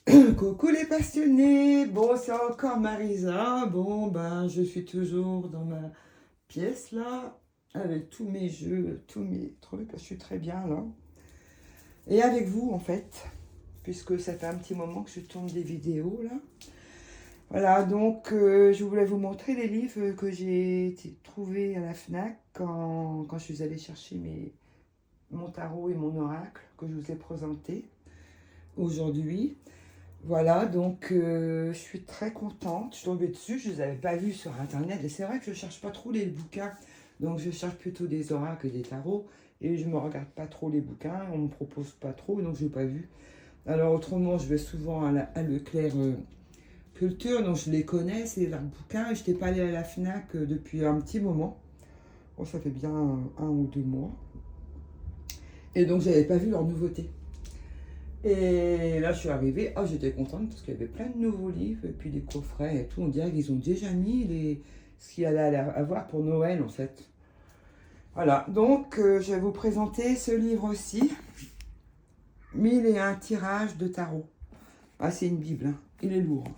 Coucou les passionnés, bon c'est encore Marisa, bon ben je suis toujours dans ma pièce là, avec tous mes jeux, tous mes trucs, je suis très bien là. Et avec vous en fait, puisque ça fait un petit moment que je tourne des vidéos là. Voilà, donc je voulais vous montrer les livres que j'ai trouvés à la FNAC quand je suis allée chercher mon tarot et mon oracle que je vous ai présenté aujourd'hui. Voilà, donc je suis très contente. Je suis tombée dessus, je ne les avais pas vus sur internet. Et c'est vrai que je ne cherche pas trop les bouquins. Donc je cherche plutôt des oracles et des tarots. Et je ne me regarde pas trop les bouquins. On ne me propose pas trop, donc je n'ai pas vu. Alors autrement, je vais souvent à Leclerc Culture. Donc je les connais, c'est leurs bouquins. Et je n'étais pas allée à la FNAC depuis un petit moment. Bon, ça fait bien 1 ou 2 mois. Et donc je n'avais pas vu leurs nouveautés. Et là, je suis arrivée, oh, j'étais contente parce qu'il y avait plein de nouveaux livres, et puis des coffrets et tout. On dirait qu'ils ont déjà mis ce qu'il y allait avoir pour Noël, en fait. Voilà, donc je vais vous présenter ce livre aussi, 1001 tirages de tarot. Ah, c'est une Bible, hein. Il est lourd.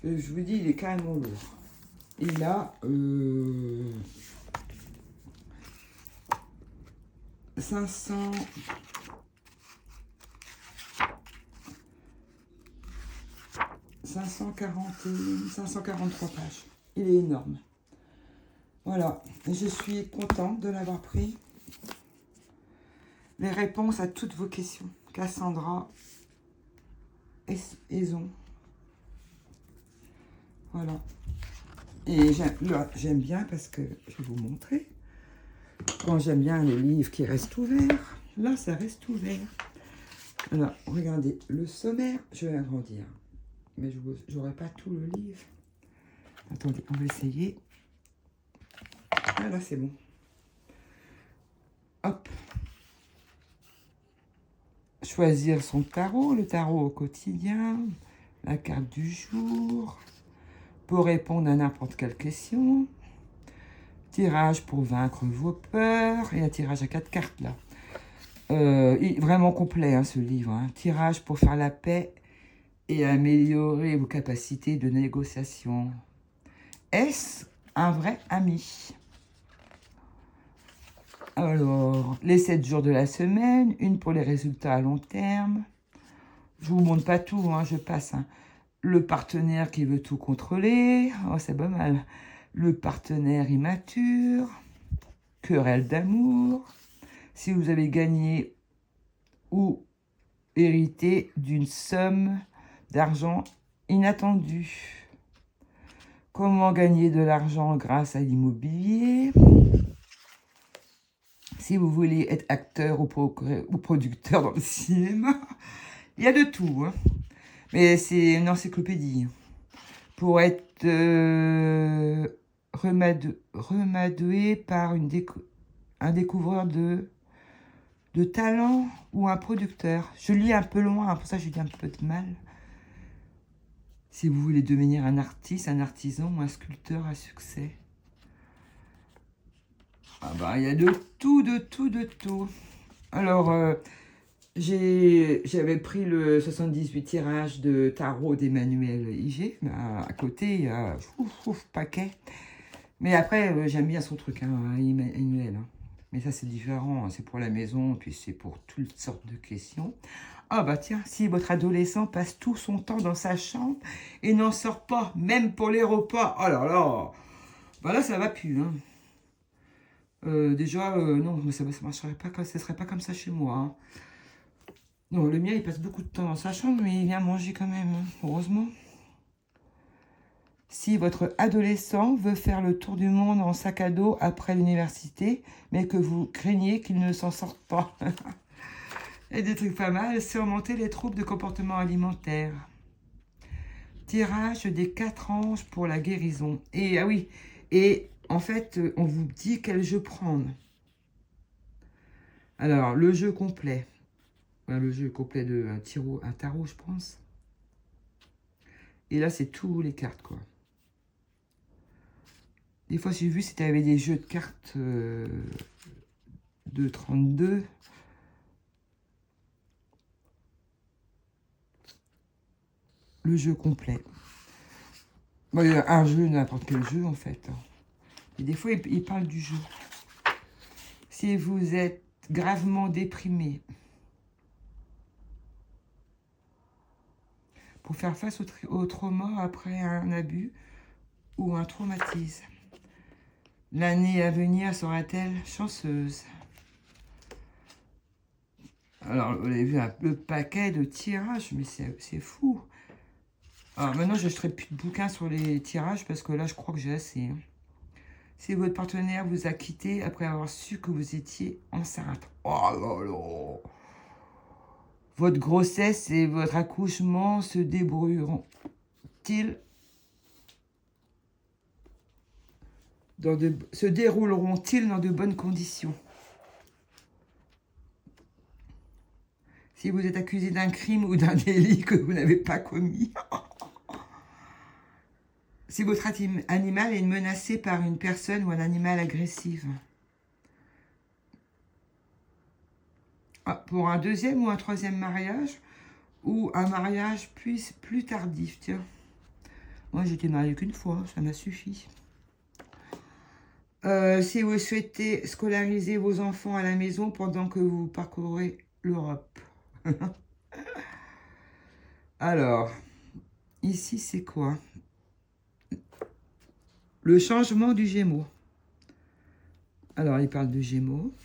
Je vous dis, il est carrément lourd. Il a 500... 543 pages. Il est énorme. Voilà, je suis contente de l'avoir pris. Les réponses à toutes vos questions. Cassandra Aison. Voilà. Et j'aime bien parce que je vais vous montrer. Quand j'aime bien les livres qui restent ouverts, là ça reste ouvert. Alors, regardez, le sommaire, je vais agrandir. Mais je n'aurai pas tout le livre. Attendez, on va essayer. Ah là, c'est bon. Hop. Choisir son tarot, le tarot au quotidien, la carte du jour, pour répondre à n'importe quelle question, tirage pour vaincre vos peurs, et un tirage à 4 cartes là. Vraiment complet hein, ce livre, hein. Tirage pour faire la paix et améliorer vos capacités de négociation. Est-ce un vrai ami? Alors, les 7 jours de la semaine, une pour les résultats à long terme. Je vous montre pas tout, hein, je passe. Hein. Le partenaire qui veut tout contrôler. Oh, c'est pas mal. Le partenaire immature. Querelle d'amour. Si vous avez gagné ou hérité d'une somme d'argent inattendue. Comment gagner de l'argent grâce à l'immobilier. Si vous voulez être acteur ou producteur dans le cinéma. Il y a de tout, hein. Mais c'est une encyclopédie. Pour être remadoué par un découvreur de talent ou un producteur. Je lis un peu loin, pour ça j'ai dit un peu de mal. Si vous voulez devenir un artiste, un artisan ou un sculpteur à succès. Ah bah il y a de tout, de tout, de tout. Alors, j'avais pris le 78 tirage de tarot d'Emmanuel IG. À côté, il y a paquet. Mais après, j'aime bien son truc, hein, Emmanuel. Hein. Mais ça, c'est différent. Hein. C'est pour la maison, puis c'est pour toutes sortes de questions. Ah bah tiens, si votre adolescent passe tout son temps dans sa chambre et n'en sort pas, même pour les repas, oh là là, bah là, ça va plus. Hein. Déjà, non, mais ça marcherait pas, ce serait pas comme ça chez moi. Hein. Non, le mien, il passe beaucoup de temps dans sa chambre, mais il vient manger quand même, hein, heureusement. Si votre adolescent veut faire le tour du monde en sac à dos après l'université, mais que vous craignez qu'il ne s'en sorte pas. Et des trucs pas mal, surmonter les troubles de comportement alimentaire. Tirage des 4 anges pour la guérison. Et, ah oui, et en fait, on vous dit quel jeu prendre. Alors, le jeu complet. Le jeu complet de un tarot, je pense. Et là, c'est tous les cartes, quoi. Des fois, j'ai vu, c'était avec des jeux de cartes de 32. le jeu complet. Bon, un jeu, n'importe quel jeu en fait. Et des fois, il parle du jeu. Si vous êtes gravement déprimé, pour faire face au trauma après un abus ou un traumatisme, l'année à venir sera-t-elle chanceuse? Alors, vous avez vu le paquet de tirages, mais c'est fou. Alors, maintenant, je n'achèterai plus de bouquins sur les tirages parce que là, je crois que j'ai assez. Hein. Si votre partenaire vous a quitté après avoir su que vous étiez enceinte. Oh là là! Votre grossesse et votre accouchement se dérouleront-ils dans de bonnes conditions? Si vous êtes accusé d'un crime ou d'un délit que vous n'avez pas commis. Si votre animal est menacé par une personne ou un animal agressif. Pour un deuxième ou un troisième mariage, ou un mariage plus tardif, tiens. Moi, j'étais mariée qu'une fois, ça m'a suffi. Si vous souhaitez scolariser vos enfants à la maison pendant que vous parcourez l'Europe. Alors, ici, c'est quoi? Le changement du Gémeaux. Alors, il parle de Gémeaux.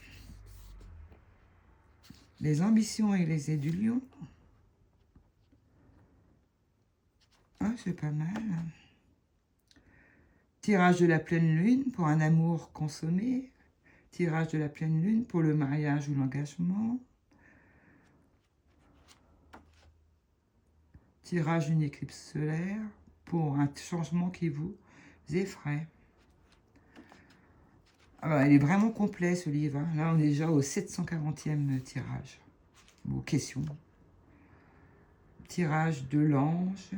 Les ambitions et les aides du Lion. Ah, c'est pas mal. Tirage de la pleine lune pour un amour consommé. Tirage de la pleine lune pour le mariage ou l'engagement. Tirage d'une éclipse solaire pour un changement qui vous effraie. Alors, il est vraiment complet ce livre. Hein. Là, on est déjà au 740e tirage. Bon, question. Tirage de l'ange.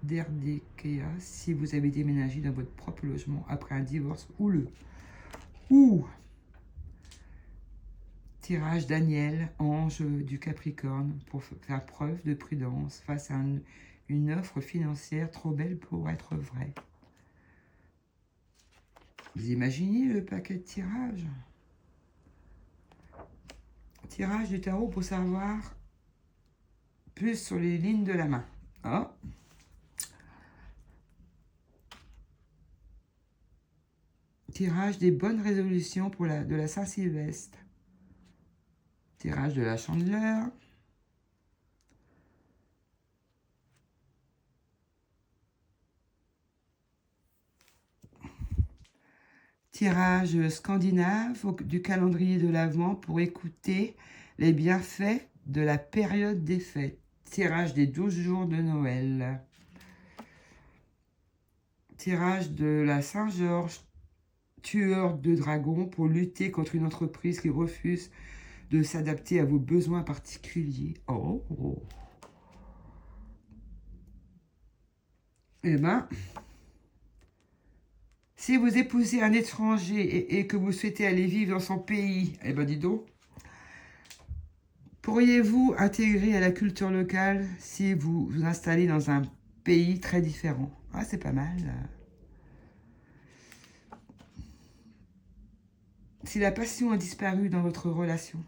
D'Erdekea, si vous avez déménagé dans votre propre logement après un divorce houleux. Tirage Daniel, ange du Capricorne, pour faire preuve de prudence face à une offre financière trop belle pour être vraie. Vous imaginez le paquet de tirages? Tirage du tarot pour savoir plus sur les lignes de la main. Oh. Tirage des bonnes résolutions pour de la Saint-Sylvestre. Tirage de la Chandeleur. Tirage scandinave du calendrier de l'Avent pour écouter les bienfaits de la période des fêtes. Tirage des 12 jours de Noël. Tirage de la Saint-Georges, tueur de dragons pour lutter contre une entreprise qui refuse de s'adapter à vos besoins particuliers. Oh. Eh ben, si vous épousez un étranger et que vous souhaitez aller vivre dans son pays, eh ben dis donc, pourriez-vous intégrer à la culture locale si vous vous installez dans un pays très différent? Ah, c'est pas mal. Si la passion a disparu dans votre relation.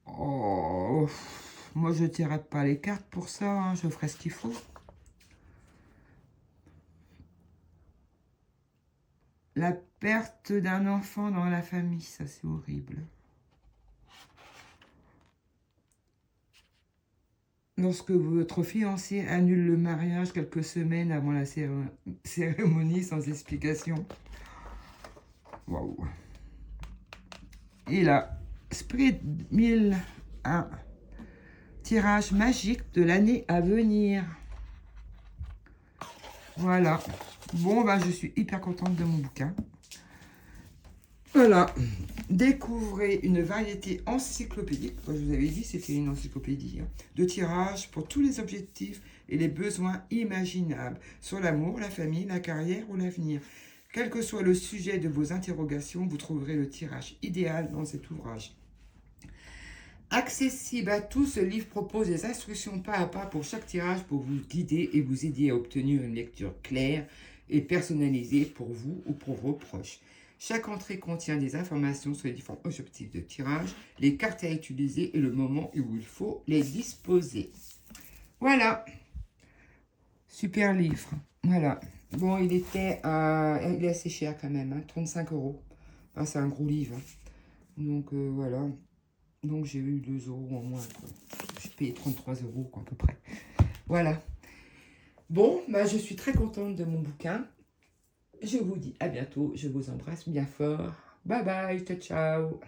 Oh, moi je ne tirerai pas les cartes pour ça, hein, je ferai ce qu'il faut. La perte d'un enfant dans la famille, ça c'est horrible. Lorsque votre fiancé annule le mariage quelques semaines avant la cérémonie sans explication. Waouh. Et là, Spirit 1001, tirage magique de l'année à venir. Voilà. Bon, ben, je suis hyper contente de mon bouquin. Voilà. Découvrez une variété encyclopédique. Comme je vous avais dit, c'était une encyclopédie. Hein, de tirages pour tous les objectifs et les besoins imaginables. Sur l'amour, la famille, la carrière ou l'avenir. Quel que soit le sujet de vos interrogations, vous trouverez le tirage idéal dans cet ouvrage. Accessible à tous, ce livre propose des instructions pas à pas pour chaque tirage pour vous guider et vous aider à obtenir une lecture claire et personnalisée pour vous ou pour vos proches. Chaque entrée contient des informations sur les différents objectifs de tirage, les cartes à utiliser et le moment où il faut les disposer. Voilà. Super livre. Voilà. Bon, il est assez cher quand même, hein, 35 €. Ah, c'est un gros livre. Donc, voilà. Donc, j'ai eu 2 € en moins. J'ai payé 33 € quoi, à peu près. Voilà. Bon, bah, je suis très contente de mon bouquin. Je vous dis à bientôt. Je vous embrasse bien fort. Bye bye. Ciao, ciao.